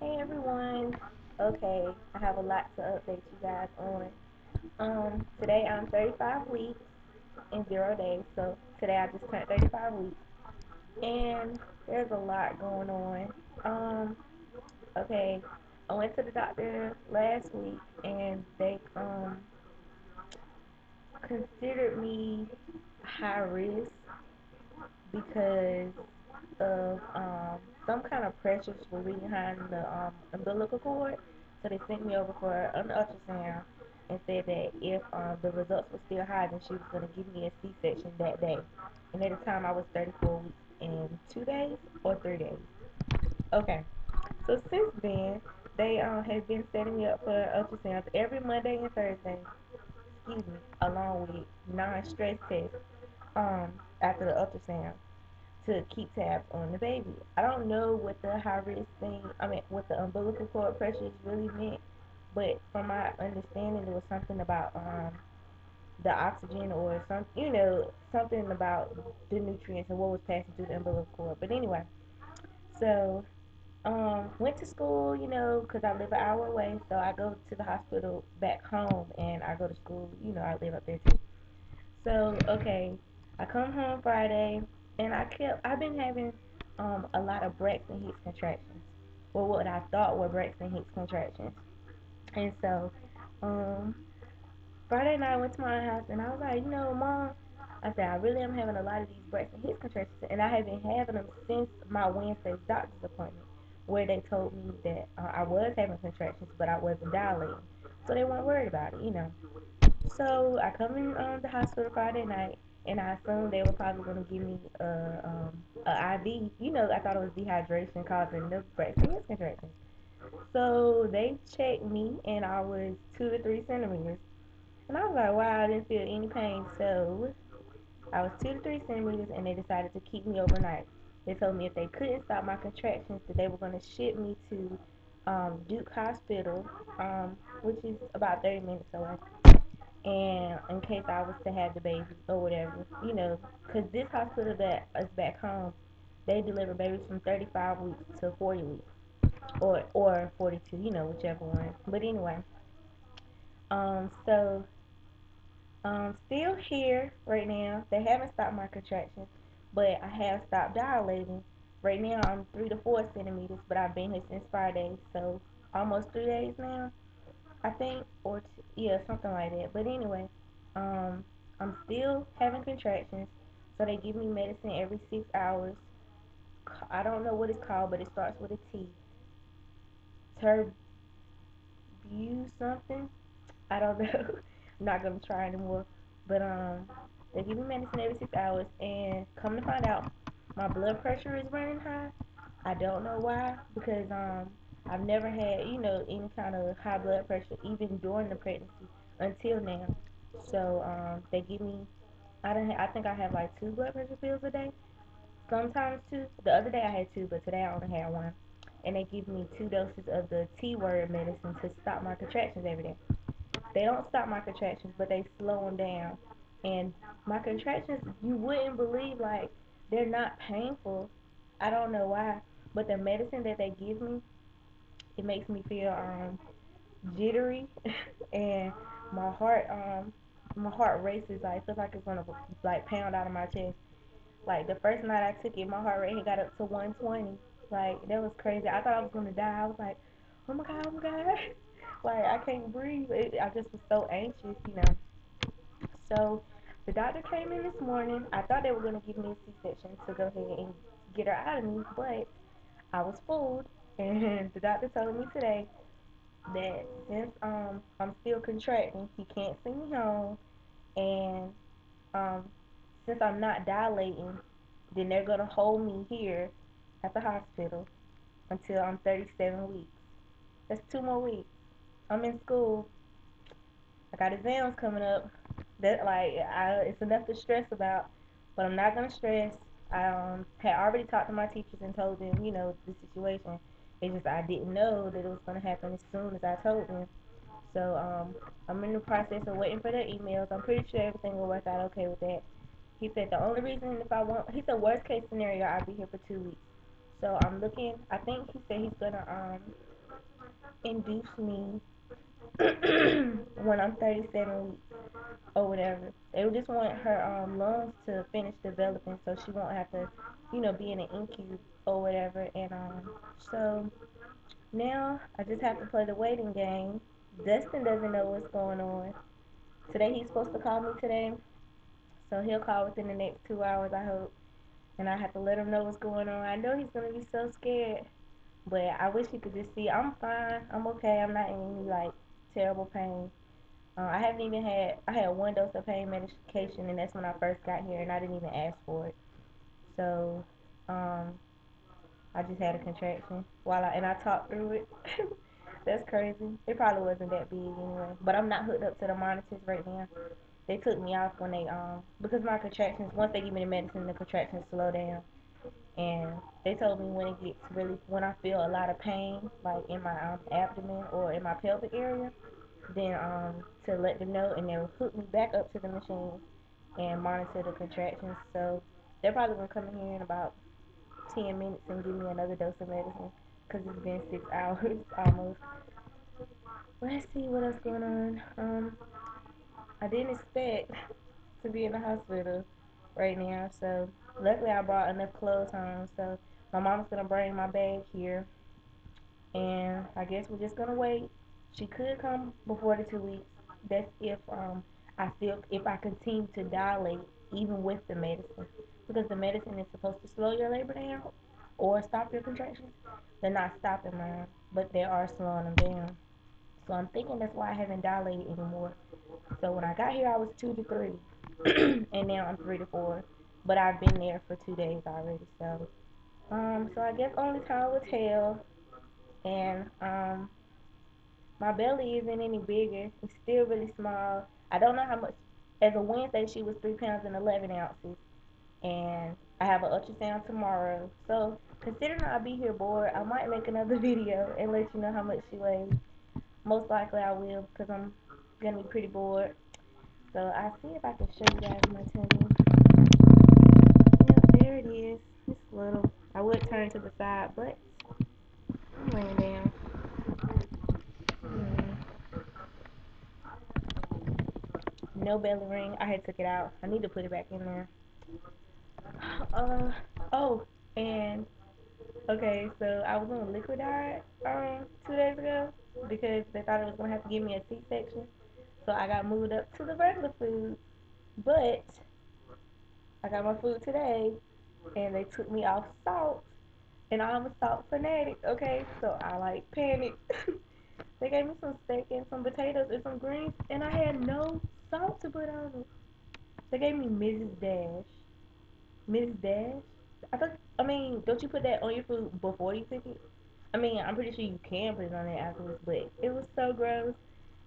Hey everyone. Okay, I have a lot to update you guys on. Today I'm 35 weeks in 0 days. So today I just turned 35 weeks, and there's a lot going on. Um, okay, I went to the doctor last week, and they considered me high risk because of some kind of pressures were behind the umbilical cord. So they sent me over for an ultrasound and said that if the results were still high, then she was going to give me a C-section that day. And at the time, I was 34 weeks and 2 days or 3 days. Okay. So since then, they have been setting me up for ultrasounds every Monday and Thursday. Excuse me, along with non-stress tests after the ultrasound to keep tabs on the baby. I don't know what the high risk thing, what the umbilical cord pressures really meant, but from my understanding, it was something about the oxygen or something about the nutrients and what was passing through the umbilical cord. But anyway, so went to school, because I live an hour away, so I go to the hospital back home and I go to school, I live up there too. So, okay, I come home Friday, and I've been having a lot of Braxton Hicks contractions. Well, what I thought were Braxton Hicks contractions. And so, um, Friday night I went to my house, and I was like, Mom, I said, I really am having a lot of these Braxton Hicks contractions, and I have been having them since my Wednesday's doctor's appointment, where they told me that I was having contractions, but I wasn't dilating. So they weren't worried about it. So I come in the hospital Friday night, and I assumed they were probably going to give me a IV. I thought it was dehydration causing the Braxton Hicks contractions. So they checked me, and I was 2 to 3 centimeters, and I was like, wow, I didn't feel any pain. So I was 2 to 3 centimeters, and they decided to keep me overnight. They told me if they couldn't stop my contractions, that they were going to ship me to Duke Hospital, which is about 30 minutes away, and in case I was to have the baby or whatever, because this hospital that is back home, they deliver babies from 35 weeks to 40 weeks, or 42, whichever one. But anyway, so still here right now. They haven't stopped my contractions, but I have stopped dilating. Right now I'm 3 to 4 centimeters, but I've been here since Friday, so almost 3 days now. I think, or yeah, something like that. But anyway, um, I'm still having contractions, so they give me medicine every 6 hours. I don't know what it's called, but it starts with a T. Terbu something. I don't know. I'm not gonna try anymore. But they give me medicine every 6 hours, and come to find out, my blood pressure is running high. I don't know why, because I've never had any kind of high blood pressure even during the pregnancy until now. So they give me I think I have like 2 blood pressure pills a day. Sometimes two. The other day I had two, but today I only had one. And they give me 2 doses of the T word medicine to stop my contractions every day. They don't stop my contractions, but they slow them down. And my contractions, you wouldn't believe, like, they're not painful. I don't know why, but the medicine that they give me, it makes me feel jittery, and my heart my heart races. Like, it feels like it's gonna like pound out of my chest. Like the first night I took it, my heart rate had got up to 120. Like that was crazy. I thought I was gonna die. I was like, oh my god, oh my god. Like I can't breathe. I just was so anxious. So the doctor came in this morning. I thought they were gonna give me a C-section to go ahead and get her out of me, but I was fooled. And the doctor told me today that since I'm still contracting, he can't send me home, and um since I'm not dilating, then they're gonna hold me here at the hospital until I'm 37 weeks. That's 2 more weeks. I'm in school. I got exams coming up. It's enough to stress about, but I'm not gonna stress. I had already talked to my teachers and told them, the situation. It's just I didn't know that it was gonna happen as soon as I told them. So I'm in the process of waiting for their emails. I'm pretty sure everything will work out okay with that. He said the only reason if I want, he said worst case scenario I'll be here for 2 weeks. So I'm looking. I think he said he's gonna induce me when I'm 37 weeks or whatever. They just want her lungs to finish developing so she won't have to, be in an incube or whatever. And so now I just have to play the waiting game. Dustin doesn't know what's going on. Today he's supposed to call me today, so he'll call within the next 2 hours, I hope. And I have to let him know what's going on. I know he's gonna be so scared, but I wish he could just see I'm fine. I'm okay. I'm not in any like terrible pain. I haven't even I had one dose of pain medication, and that's when I first got here, and I didn't even ask for it. So, um, I just had a contraction and I talked through it. That's crazy. It probably wasn't that big anyway. But I'm not hooked up to the monitors right now. They took me off when they because my contractions, once they give me the medicine, the contractions slow down. And they told me when I feel a lot of pain, like in my abdomen or in my pelvic area, then to let them know, and they'll hook me back up to the machine and monitor the contractions. So they're probably gonna come in here in about 10 minutes and give me another dose of medicine because it's been 6 hours almost. Let's see what else going on. I didn't expect to be in the hospital right now, so luckily I brought enough clothes home. So my mom's gonna bring my bag here, and I guess we're just gonna wait. She could come before the 2 weeks. That's if I continue to dilate even with the medicine, because the medicine is supposed to slow your labor down or stop your contractions. They're not stopping mine, but they are slowing them down. So I'm thinking that's why I haven't dilated anymore. So when I got here, I was 2 to 3, and now I'm 3 to 4. But I've been there for 2 days already. So I guess only time will tell. And my belly isn't any bigger. It's still really small. I don't know how much. As of Wednesday, she was 3 pounds and 11 ounces, and I have an ultrasound tomorrow. So considering I'll be here bored, I might make another video and let you know how much she weighs. Most likely I will because I'm gonna be pretty bored. So I'll see if I can show you guys my tummy. Yep, there it is. It's little. I would turn to the side, but I'm laying down. Mm, no belly ring. I had took it out. I need to put it back in there. Uh oh, and okay, so I was on a liquid diet 2 days ago because they thought it was gonna have to give me a C-section. So I got moved up to the regular food, but I got my food today, and they took me off salt, and I'm a salt fanatic. Okay, so I like panicked. They gave me some steak and some potatoes and some greens, and I had no salt to put on it. They gave me Mrs. Dash. Mrs. Dash. I mean, don't you put that on your food before you cook it? I mean, I'm pretty sure you can put it on there afterwards, but it was so gross,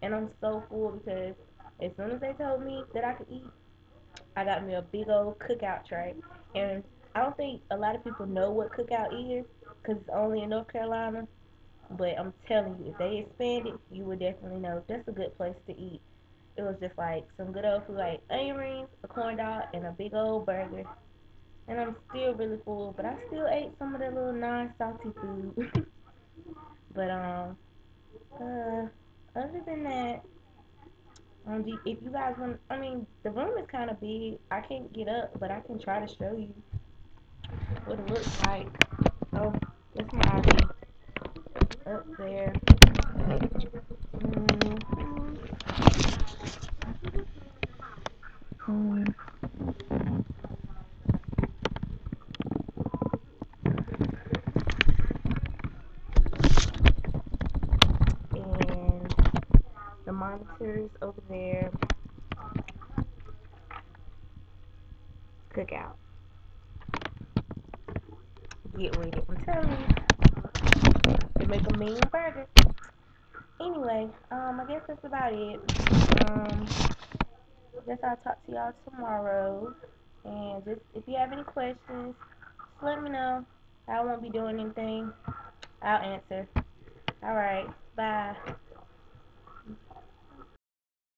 and I'm so full because as soon as they told me that I could eat, I got me a big old cookout tray, and I don't think a lot of people know what cookout is because it's only in North Carolina. But I'm telling you, if they expand it, you would definitely know. That's a good place to eat. It was just like some good old food, like onion rings, a corn dog, and a big old burger. And I'm still really full, but I still ate some of that little non-salty food. But other than that, if you guys want, I mean, the room is kind of big. I can't get up, but I can try to show you what it looks like. Oh, that's my ID up there. Mm-hmm. And the monitors over there, cookout. Get with it. I'm telling you, they make a mean burger. Anyway, I guess that's about it. I guess I'll talk to y'all tomorrow. And just if you have any questions, just let me know. I won't be doing anything. I'll answer. All right. Bye.